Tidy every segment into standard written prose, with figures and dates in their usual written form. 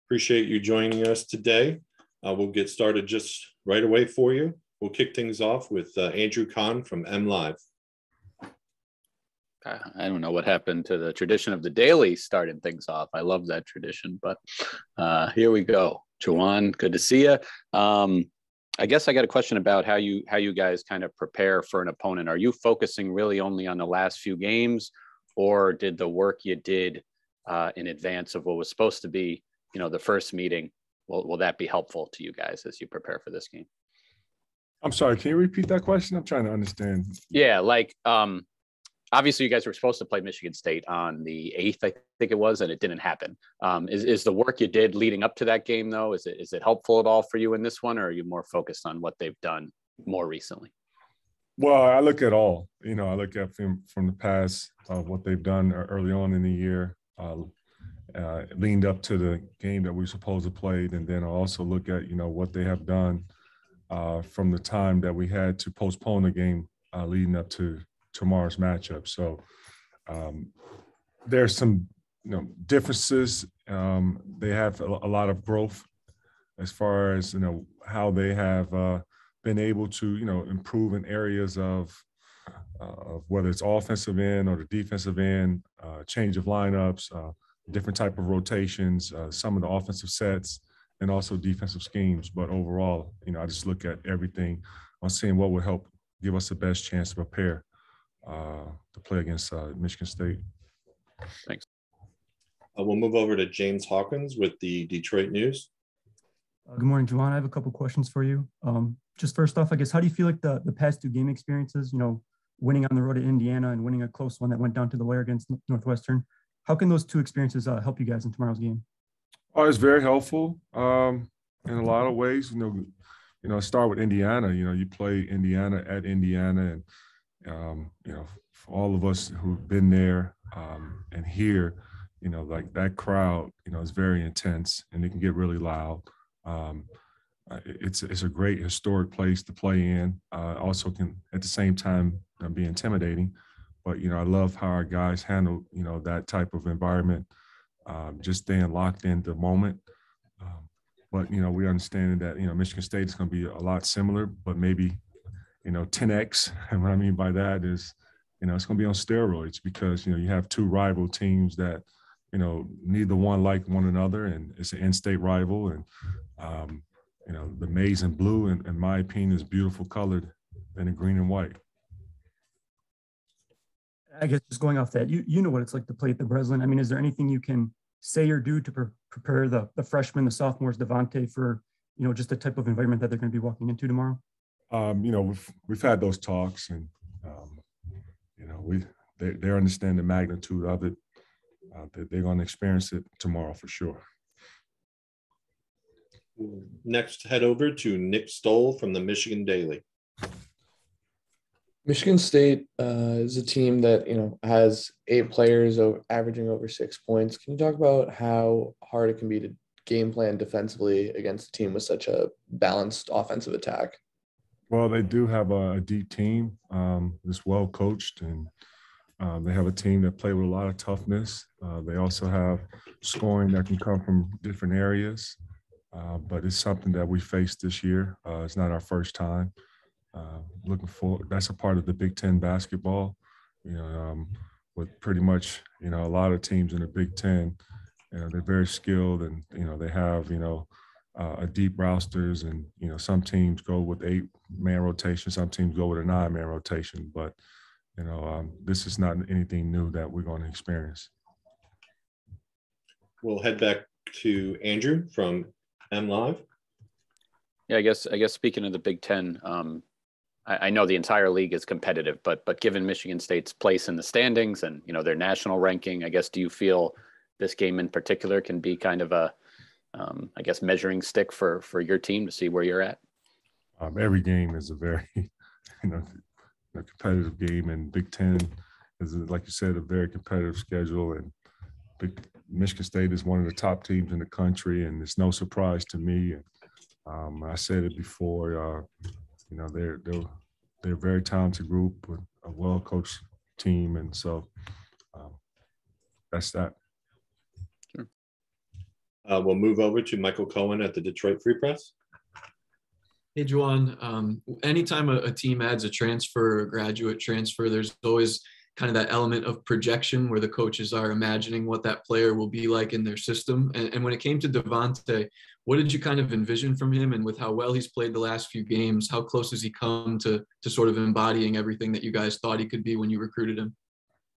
Appreciate you joining us today. We'll get started just right away for you. We'll kick things off with Andrew Kahn from MLive. I don't know what happened to the tradition of the daily starting things off. I love that tradition, but here we go. Juwan, good to see you. I guess I got a question about how you guys kind of prepare for an opponent. Are you focusing really only on the last few games, or did the work you did in advance of what was supposed to be, the first meeting, will that be helpful to you guys as you prepare for this game? I'm sorry, can you repeat that question? I'm trying to understand. Yeah, obviously you guys were supposed to play Michigan State on the 8th, I think it was, and it didn't happen. Is the work you did leading up to that game, though, is it helpful at all for you in this one, or are you more focused on what they've done more recently? Well, I look at all. I look at from the past, what they've done early on in the year, leaned up to the game that we were supposed to play, and then I also look at, what they have done from the time that we had to postpone the game leading up to tomorrow's matchup. So there's some differences. They have a lot of growth as far as how they have been able to improve in areas of whether it's offensive end or the defensive end, change of lineups, different type of rotations, some of the offensive sets, and also defensive schemes. But overall, I just look at everything on seeing what would help give us the best chance to prepare to play against Michigan State. Thanks. We'll move over to James Hawkins with the Detroit News. Good morning, Juwan. I have a couple questions for you. Just first off, I guess, how do you feel like the past two game experiences, winning on the road at Indiana and winning a close one that went down to the wire against Northwestern, how can those two experiences help you guys in tomorrow's game? Oh, it's very helpful in a lot of ways. Start with Indiana. You play Indiana at Indiana, and for all of us who've been there and here, that crowd, is very intense and it can get really loud. It's a great historic place to play in. Also can at the same time be intimidating, but I love how our guys handle that type of environment, just staying locked in the moment. But we understand that Michigan State is going to be a lot similar, but maybe 10x. And what I mean by that is it's going to be on steroids because you have two rival teams that neither one like one another, and it's an in-state rival, and the maize and blue, in my opinion, is beautiful colored than the green and white. I guess just going off that, you know what it's like to play at the Breslin. I mean, is there anything you can say or do to prepare the freshmen, the sophomores, Devontae, for just the type of environment that they're going to be walking into tomorrow? We've had those talks, and they understand the magnitude of it. They're going to experience it tomorrow for sure. Next, head over to Nick Stoll from the Michigan Daily. Michigan State is a team that, has 8 players averaging over 6 points. Can you talk about how hard it can be to game plan defensively against a team with such a balanced offensive attack? Well, they do have a deep team that's well coached, and they have a team that play with a lot of toughness. They also have scoring that can come from different areas, but it's something that we faced this year. It's not our first time. Looking forward, that's a part of the Big Ten basketball, with pretty much, a lot of teams in the Big Ten, they're very skilled, and, they have, a deep rosters, and, some teams go with 8-man rotation, some teams go with a 9-man rotation, but, this is not anything new that we're going to experience. We'll head back to Andrew from MLive. Yeah, I guess speaking of the Big Ten, I know the entire league is competitive, but given Michigan State's place in the standings and their national ranking, I guess, do you feel this game in particular can be kind of a measuring stick for your team to see where you're at? Every game is a very a competitive game, and Big Ten is, like you said, a very competitive schedule, and Michigan State is one of the top teams in the country, and it's no surprise to me. And I said it before. They're a very talented group with a well-coached team, and so that's that. Sure. We'll move over to Michael Cohen at the Detroit Free Press. Hey, Juwan. Anytime a team adds a transfer or a graduate transfer, there's always kind of that element of projection where the coaches are imagining what that player will be like in their system. And when it came to Devontae, what did you kind of envision from him? And with how well he's played the last few games, how close has he come to sort of embodying everything that you guys thought he could be when you recruited him?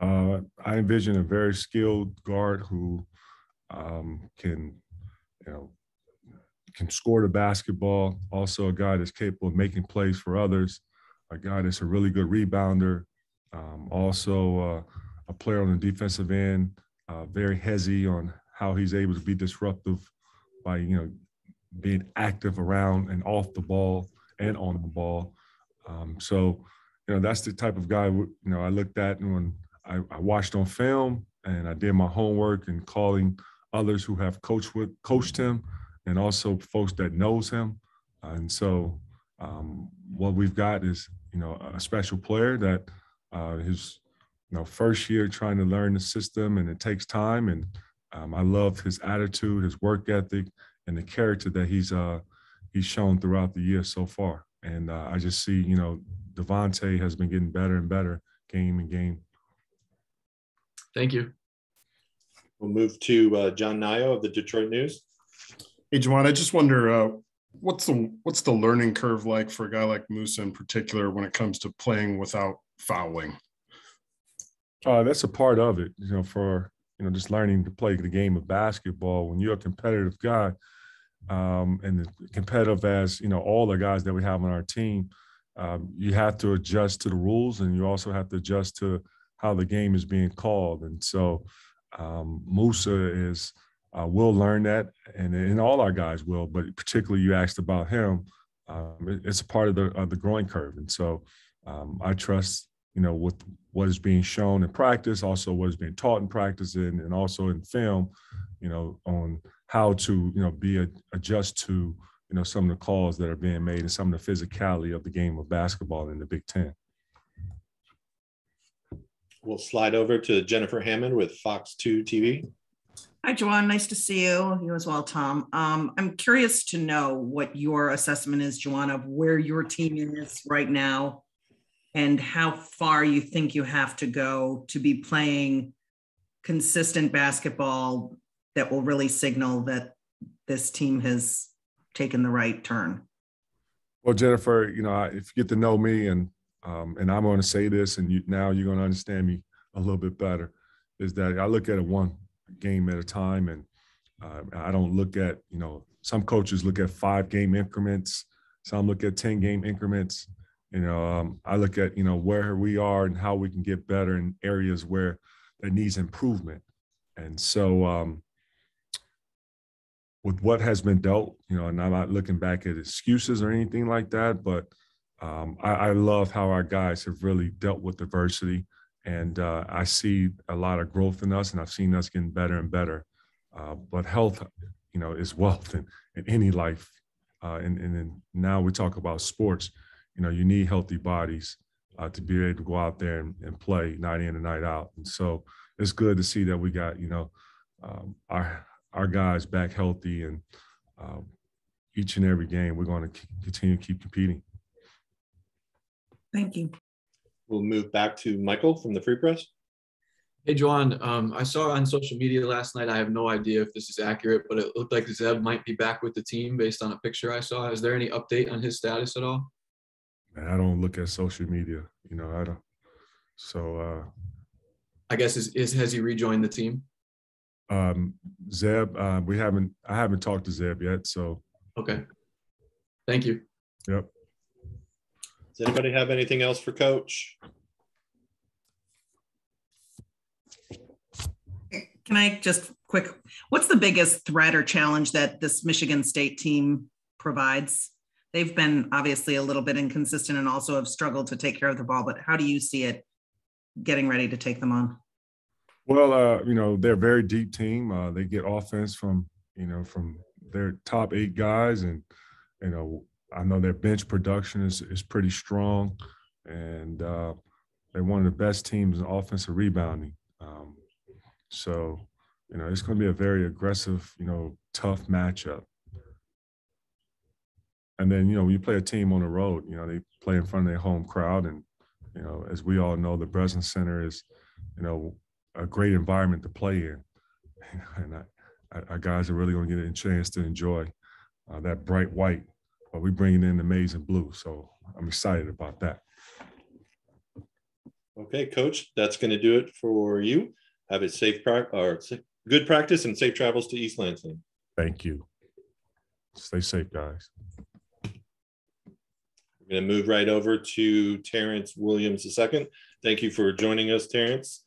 I envision a very skilled guard who can score the basketball. Also, a guy that's capable of making plays for others. A guy that's a really good rebounder. Also, a player on the defensive end, very heavy on how he's able to be disruptive by being active around and off the ball and on the ball. So that's the type of guy I looked at when I watched on film, and I did my homework and calling others who have coached him, and also folks that knows him. And so what we've got is a special player that his first year trying to learn the system, and it takes time. And I love his attitude, his work ethic, and the character that he's shown throughout the year so far. And I just see Devontae has been getting better and better game and game. Thank you. We'll move to John Nio of the Detroit News. Hey, Juwan, I just wonder what's the learning curve like for a guy like Musa in particular when it comes to playing without fouling? That's a part of it, for just learning to play the game of basketball. When you're a competitive guy, and competitive as all the guys that we have on our team, you have to adjust to the rules, and you also have to adjust to how the game is being called. And so Musa will learn that, and all our guys will, but particularly you asked about him, it's a part of the growing curve. And so I trust, with what is being shown in practice, also what is being taught in practice, and also in film, on how to, adjust to, some of the calls that are being made and some of the physicality of the game of basketball in the Big Ten. We'll slide over to Jennifer Hammond with Fox 2 TV. Hi, Juwan. Nice to see you. You as well, Tom. I'm curious to know what your assessment is, Juwan, of where your team is right now and how far you think you have to go to be playing consistent basketball that will really signal that this team has taken the right turn. Well, Jennifer, if you get to know me, and I'm going to say this, and now you're going to understand me a little bit better, is that I look at it one game at a time, and I don't look at, some coaches look at 5-game increments, some look at 10-game increments. I look at, where we are and how we can get better in areas where that needs improvement. And so with what has been dealt, and I'm not looking back at excuses or anything like that, but I love how our guys have really dealt with adversity, and I see a lot of growth in us, and I've seen us getting better and better. But health, is wealth in any life. And now we talk about sports, you need healthy bodies to be able to go out there and play night in and night out. And so it's good to see that we got, our guys back healthy, and each and every game we're going to continue to keep competing. Thank you. We'll move back to Michael from the Free Press. Hey, Juwan, I saw on social media last night, I have no idea if this is accurate, but it looked like Zeb might be back with the team based on a picture I saw. Is there any update on his status at all? Man, I don't look at social media, I don't. So I guess has he rejoined the team? Zeb, I haven't talked to Zeb yet, so. Okay. Thank you. Yep. Does anybody have anything else for Coach? Can I just what's the biggest threat or challenge that this Michigan State team provides? They've been obviously a little bit inconsistent and also have struggled to take care of the ball, but how do you see it getting ready to take them on? Well, they're a very deep team. They get offense from their top 8 guys, and, I know their bench production is pretty strong, and they're one of the best teams in offensive rebounding. So It's going to be a very aggressive, tough matchup. And then, when you play a team on the road, they play in front of their home crowd. And, as we all know, the Breslin Center is, a great environment to play in. And our guys are really going to get a chance to enjoy that bright white, but we're bringing in amazing blue. So I'm excited about that. Okay, Coach, that's going to do it for you. Have a good practice and safe travels to East Lansing. Thank you. Stay safe, guys. We're going to move right over to Terrance Williams II. Thank you for joining us, Terrance.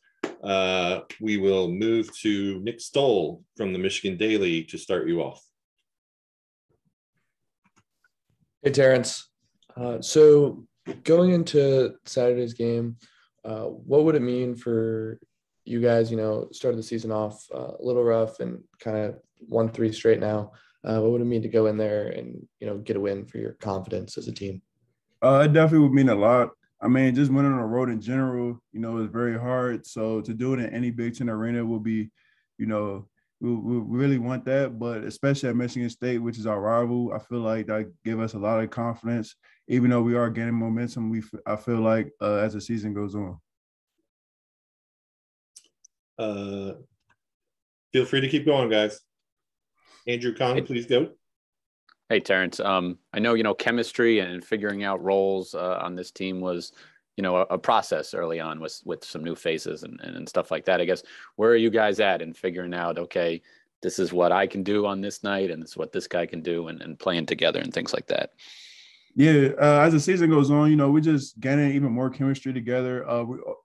We will move to Nick Stoll from the Michigan Daily to start you off. Hey, Terrance. So going into Saturday's game, what would it mean for you guys, started the season off a little rough and kind of won 3 straight now. What would it mean to go in there and, get a win for your confidence as a team? It definitely would mean a lot. I mean, just winning on the road in general, is very hard. So to do it in any Big Ten arena will be, we really want that. But especially at Michigan State, which is our rival, I feel like that give us a lot of confidence. Even though we are gaining momentum, I feel like as the season goes on. Feel free to keep going, guys. Andrew Kahn, please go. Hey, Terrance. I know, chemistry and figuring out roles on this team was, a process early on with some new faces and stuff like that. I guess, where are you guys at in figuring out, okay, this is what I can do on this night and this is what this guy can do and playing together and things like that? Yeah, as the season goes on, we're just getting even more chemistry together.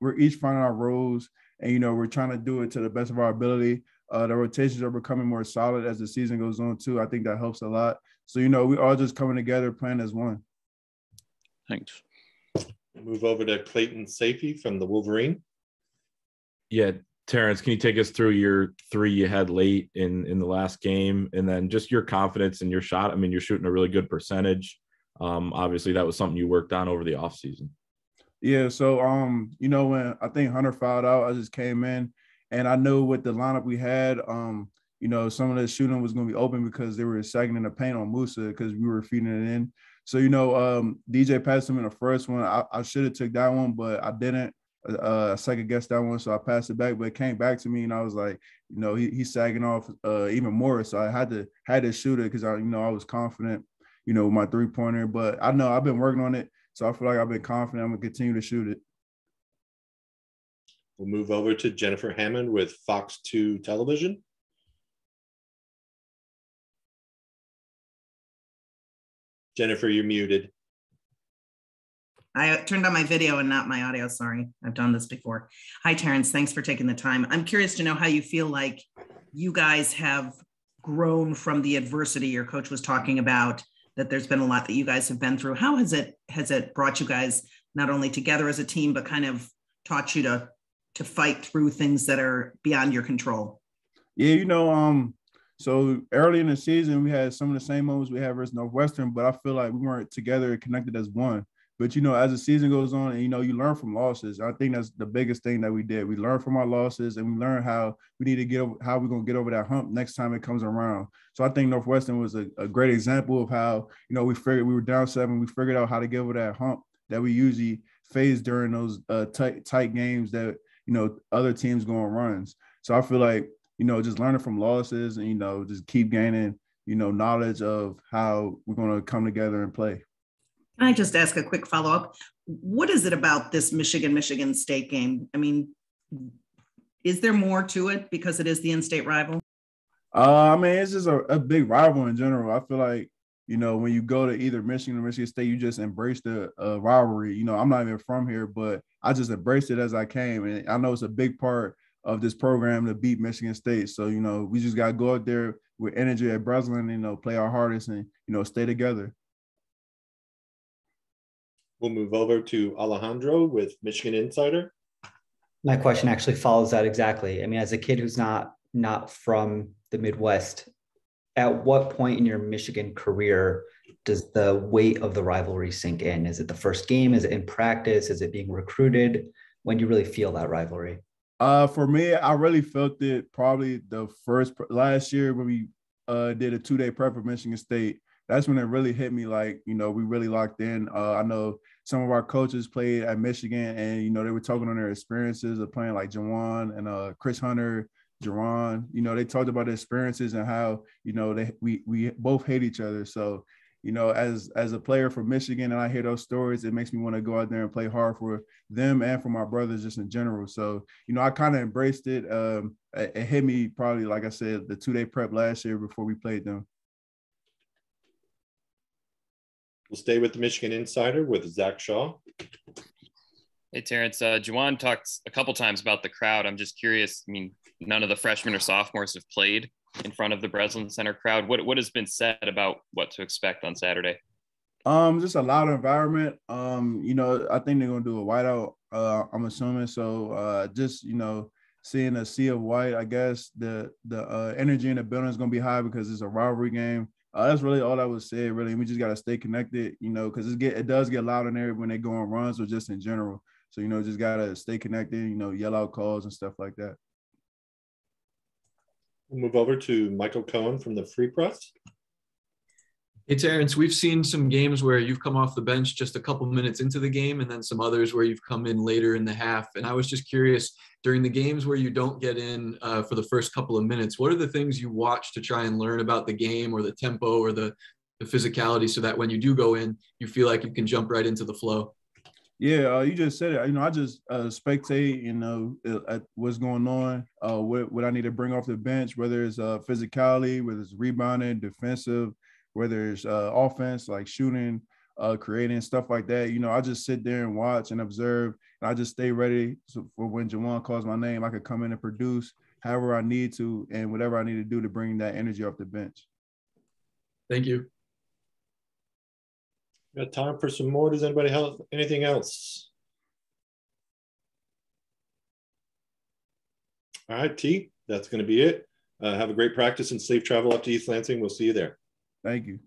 We're each finding our roles and, we're trying to do it to the best of our ability. The rotations are becoming more solid as the season goes on, too. I think that helps a lot. So, we all just coming together, playing as one. Thanks. Move over to Clayton Safey from the Wolverine. Yeah, Terrance, can you take us through your 3 you had late in the last game, and then just your confidence in your shot? I mean, you're shooting a really good percentage. Obviously, that was something you worked on over the offseason. Yeah, so, when I think Hunter fouled out, I just came in, and I knew with the lineup we had, some of the shooting was going to be open because they were sagging in the paint on Musa because we were feeding it in. So, DJ passed him in the first one. I should have took that one, but I didn't. Second guessed that one, so I passed it back. But it came back to me, and I was like, he's sagging off even more. So I had to shoot it because I was confident, with my 3-pointer. But I know I've been working on it, so I feel like I've been confident. I'm gonna continue to shoot it. We'll move over to Jennifer Hammond with Fox 2 Television. Jennifer, you're muted. I turned on my video and not my audio. Sorry, I've done this before. Hi, Terrance. Thanks for taking the time. I'm curious to know how you feel like you guys have grown from the adversity your coach was talking about, that there's been a lot that you guys have been through. How has it brought you guys not only together as a team, but kind of taught you to fight through things that are beyond your control? Yeah, so early in the season, we had some of the same moments we had versus Northwestern, but I feel like we weren't together and connected as one. But, as the season goes on and, you learn from losses. I think that's the biggest thing that we did. We learned from our losses and we learned how we need to get over, how we're going to get over that hump next time it comes around. So I think Northwestern was a great example of how, we figured we were down 7. We figured out how to get over that hump that we usually face during those tight games that, other teams go on runs. So I feel like, just learning from losses and, just keep gaining, knowledge of how we're going to come together and play. Can I just ask a quick follow-up? What is it about this Michigan State game? I mean, is there more to it because it is the in-state rival? I mean, it's just a big rival in general. I feel like, when you go to either Michigan or Michigan State, you just embrace the rivalry. I'm not even from here, but I just embraced it as I came. And I know it's a big part of this program to beat Michigan State. So, we just got to go out there with energy at Breslin, play our hardest and, stay together. We'll move over to Alejandro with Michigan Insider. My question actually follows that exactly. I mean, as a kid who's not from the Midwest, at what point in your Michigan career does the weight of the rivalry sink in? Is it the first game? Is it in practice? Is it being recruited? When do you really feel that rivalry? For me, I really felt it probably the last year when we did a 2-day prep for Michigan State. That's when it really hit me, like, you know, we really locked in. I know some of our coaches played at Michigan, and, you know, they were talking on their experiences of playing, like Juwan and Chris Hunter, Jerron. You know, they talked about their experiences and how, you know, we both hate each other. So, you know, as a player from Michigan and I hear those stories, it makes me want to go out there and play hard for them and for my brothers just in general. So, you know, I kind of embraced it. It hit me probably, like I said, the 2-day prep last year before we played them. We'll stay with the Michigan Insider with Zach Shaw. Hey, Terrance. Juwan talked a couple times about the crowd. I'm just curious. I mean, none of the freshmen or sophomores have played in front of the Breslin Center crowd. What has been said about what to expect on Saturday? Just a loud environment. You know, I think they're gonna do a whiteout. I'm assuming so. Just, you know, seeing a sea of white. I guess the energy in the building is gonna be high because it's a rivalry game. That's really all I would say. Really, we just gotta stay connected. You know, because it does get loud in there when they go on runs or just in general. So, you know, just gotta stay connected. You know, yell out calls and stuff like that. We'll move over to Michael Cohen from the Free Press. Hey, Terrance, we've seen some games where you've come off the bench just a couple minutes into the game, and then some others where you've come in later in the half. And I was just curious, during the games where you don't get in for the first couple of minutes, what are the things you watch to try and learn about the game or the tempo or the physicality so that when you do go in, you feel like you can jump right into the flow? Yeah, you just said it. You know, I just spectate, you know, at what's going on, what I need to bring off the bench, whether it's physicality, whether it's rebounding, defensive, whether it's offense, like shooting, creating, stuff like that. You know, I just sit there and watch and observe, and I just stay ready for when Juwan calls my name. I could come in and produce however I need to and whatever I need to do to bring that energy off the bench. Thank you. Got time for some more. Does anybody have anything else? All right, T, that's going to be it. Have a great practice and safe travel up to East Lansing. We'll see you there. Thank you.